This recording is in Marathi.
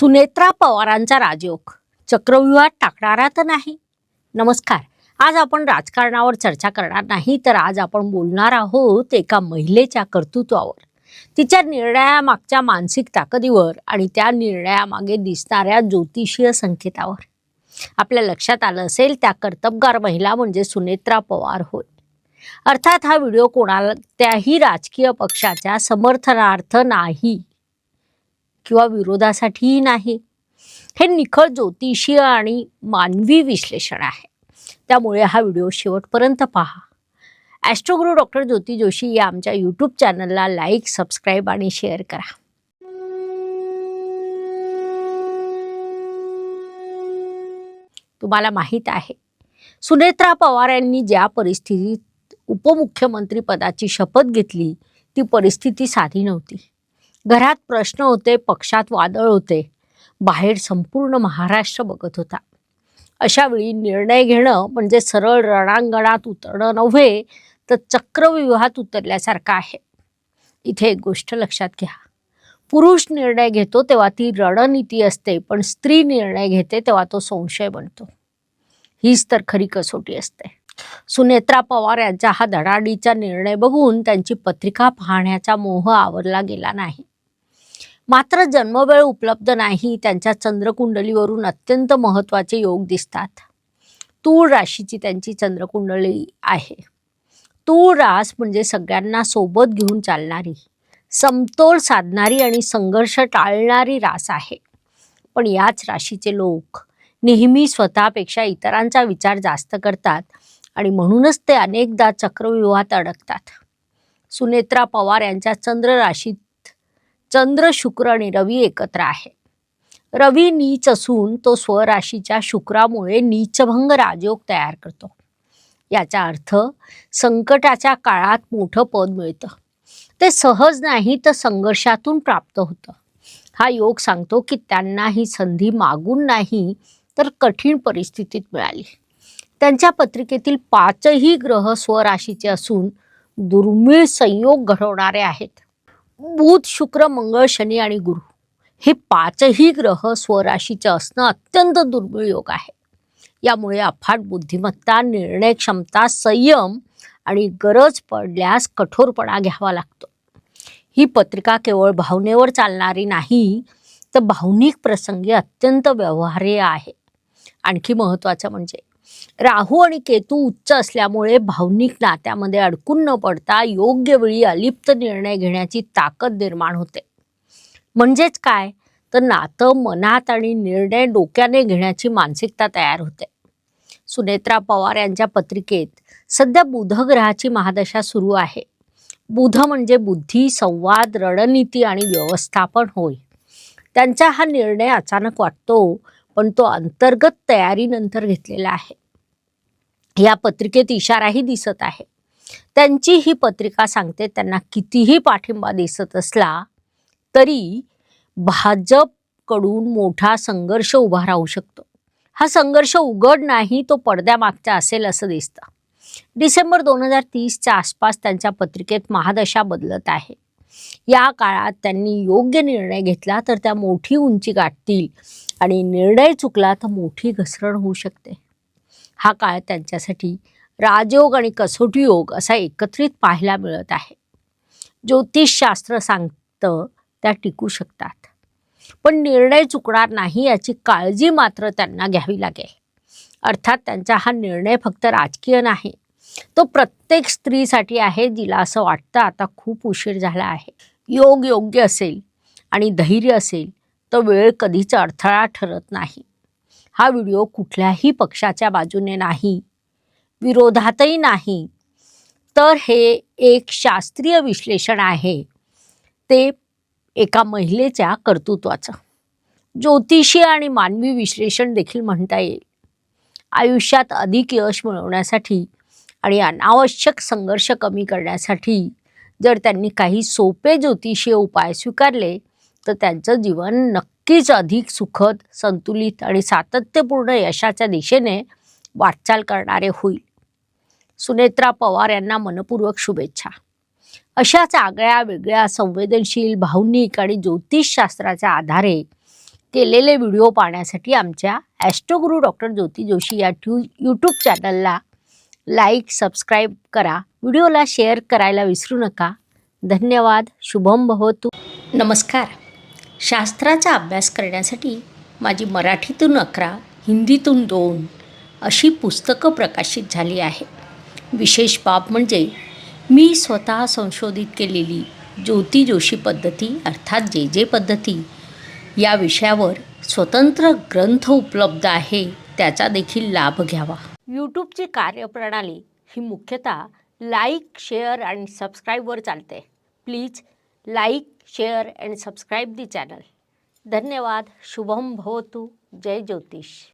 सुनेत्रा पवारांचा राजयोग चक्रव्यूहात टाकणारा तर नाही. नमस्कार. आज आपण राजकारणावर चर्चा करणार नाही, तर आज आपण बोलणार आहोत एका महिलेच्या कर्तृत्वावर, तिच्या निर्णयामागच्या मानसिक ताकदीवर आणि त्या निर्णयामागे दिसणाऱ्या ज्योतिषीय संकेतावर. आपल्या लक्षात आलं असेल, त्या कर्तबगार महिला म्हणजे सुनेत्रा पवार होय. अर्थात हा व्हिडिओ कोणात्याही राजकीय पक्षाच्या समर्थनार्थ नाही किंवा विरोधासाठीही नाही. हे निखळ ज्योतिषीय आणि मानवी विश्लेषण आहे. त्यामुळे हा व्हिडिओ शेवटपर्यंत पहा. ॲस्ट्रोगुरू डॉक्टर ज्योती जोशी या आमच्या यूट्यूब चॅनलला लाईक, सबस्क्राईब आणि शेअर करा. तुम्हाला माहीत आहे, सुनेत्रा पवार यांनी ज्या परिस्थितीत उपमुख्यमंत्री पदाची शपथ घेतली, ती परिस्थिती साधी नव्हती. घरात प्रश्न होते, पक्षात वादळ होते, बाहेर संपूर्ण महाराष्ट्र बघत होता. अशा वेळी निर्णय घेणं म्हणजे सरळ रणांगणात उतरणं नव्हे, तर चक्रव्यूहात उतरल्यासारखं आहे. इथे एक गोष्ट लक्षात घ्या. पुरुष निर्णय घेतो तेव्हा ती रणनीती असते, पण स्त्री निर्णय घेते तेव्हा तो संशय बनतो. हीच तर खरी कसोटी असते. सुनेत्रा पवार यांचा हा धडाडीचा निर्णय बघून त्यांची पत्रिका पाहण्याचा मोह आवरला गेला नाही. मात्र जन्मवेळ उपलब्ध नाही. त्यांच्या चंद्रकुंडलीवरून अत्यंत महत्त्वाचे योग दिसतात. तूळ राशीची त्यांची चंद्रकुंडली आहे. तूळ रास म्हणजे सगळ्यांना सोबत घेऊन चालणारी, समतोल साधणारी आणि संघर्ष टाळणारी रास आहे. पण याच राशीचे लोक नेहमी स्वतःपेक्षा इतरांचा विचार जास्त करतात आणि म्हणूनच ते अनेकदा चक्रव्यूहात अडकतात. सुनेत्रा पवार यांच्या चंद्र राशीत चंद्र, शुक्र आणि रवी एकत्र आहे. रवी नीच असून तो स्वराशीच्या शुक्रामुळे नीचभंग राजयोग तयार करतो. याचा अर्थ संकटाच्या काळात मोठं पद मिळतं. ते सहज नाही, तर संघर्षातून प्राप्त होतं. हा योग सांगतो की त्यांना ही संधी मागून नाही, तर कठीण परिस्थितीत मिळाली. त्यांच्या पत्रिकेतील 5ही ग्रह स्वराशीचे असून दुर्मिळ संयोग घडवणारे आहेत. बुध, शुक्र, मंगळ, शनी आणि गुरु हे 5ही ग्रह स्वराशीचे असणं अत्यंत दुर्मिळ योग आहे. यामुळे अफाट बुद्धिमत्ता, निर्णय क्षमता, संयम आणि गरज पडल्यास कठोरपणा घ्यावा लागतो. ही पत्रिका केवळ भावनेवर चालणारी नाही, तर भावनिक प्रसंगी अत्यंत व्यवहार्य आहे. आणखी महत्त्वाचं म्हणजे राहू आणि केतू उच्च असल्यामुळे भावनिक नात्यामध्ये अडकून न पडता योग्य वेळी अलिप्त निर्णय घेण्याची ताकद निर्माण होते. म्हणजेच काय, तर नातं मनात आणि निर्णय डोक्याने घेण्याची मानसिकता तयार होते. सुनेत्रा पवार यांच्या पत्रिकेत सध्या बुध ग्रहाची महादशा सुरू आहे. बुध म्हणजे बुद्धी, संवाद, रणनीती आणि व्यवस्थापन होय. त्यांचा हा निर्णय अचानक वाटतो, पण तो अंतर्गत तयारीनंतर घेतलेला आहे. या पत्रिकेत इशाराही दिसत आहे. त्यांची ही पत्रिका सांगते, त्यांना कितीही पाठिंबा दिसत असला तरी भाजपकडून मोठा संघर्ष उभा राहू शकतो. हा संघर्ष उघड नाही, तो पडद्यामागचा असेल असं दिसतं. डिसेंबर 2030च्या आसपास त्यांच्या पत्रिकेत महादशा बदलत आहे. या काळात त्यांनी योग्य निर्णय घेतला तर त्या मोठी उंची गाठतील आणि निर्णय चुकला तर मोठी घसरण होऊ शकते. हा काळ त्यांच्यासाठी राजयोग आणि कसोटी योग असा एकत्रित पाहायला मिळत आहे. ज्योतिषशास्त्र सांगतं त्या टिकू शकतात, पण निर्णय चुकणार नाही याची काळजी मात्र त्यांना घ्यावी लागेल. अर्थात त्यांचा हा निर्णय फक्त राजकीय नाही, तो प्रत्येक स्त्रीसाठी आहे जिला असं वाटतं आता खूप उशीर झाला आहे. योग योग्य असेल आणि धैर्य असेल तर वेळ कधीच अडथळा ठरत नाही. हा व्हिडिओ कुठल्याही पक्षाच्या बाजूने नाही, विरोधातही नाही, तर हे एक शास्त्रीय विश्लेषण आहे, ते एका महिलेच्या कर्तृत्वाचं. ज्योतिषीय आणि मानवी विश्लेषण देखील म्हणता येईल. आयुष्यात अधिक यश मिळवण्यासाठी आणि अनावश्यक संघर्ष कमी करण्यासाठी जर त्यांनी काही सोपे ज्योतिषीय उपाय स्वीकारले, तर त्यांचं जीवन नक्कीच अधिक सुखद, संतुलित आणि सातत्यपूर्ण यशाच्या दिशेने वाटचाल करणारे होईल. सुनेत्रा पवार यांना मनपूर्वक शुभेच्छा. अशाच आगळ्या वेगळ्या संवेदनशील, भावनिक आणि ज्योतिषशास्त्राच्या आधारे केलेले व्हिडिओ पाहण्यासाठी आमच्या ॲस्ट्रोगुरू डॉक्टर ज्योती जोशी या यूट्यूब चॅनलला लाईक सबस्क्राईब करा. व्हिडिओला शेअर करायला विसरू नका. धन्यवाद. शुभम भवतु. नमस्कार. शास्त्राचा अभ्यास करण्यासाठी माझी मराठीतून 11, हिंदीतून 2 अशी पुस्तकं प्रकाशित झाली आहे. विशेष बाब म्हणजे मी स्वतः संशोधित केलेली ज्योती जोशी पद्धती अर्थात जे पद्धती या विषयावर स्वतंत्र ग्रंथ उपलब्ध आहे, त्याचा देखील लाभ घ्यावा. यूट्यूबची कार्यप्रणाली ही मुख्यतः लाईक, शेअर आणि सबस्क्राईबवर चालते. Please like, share and subscribe the channel. धन्यवाद. शुभम भवतु. जय ज्योतिष.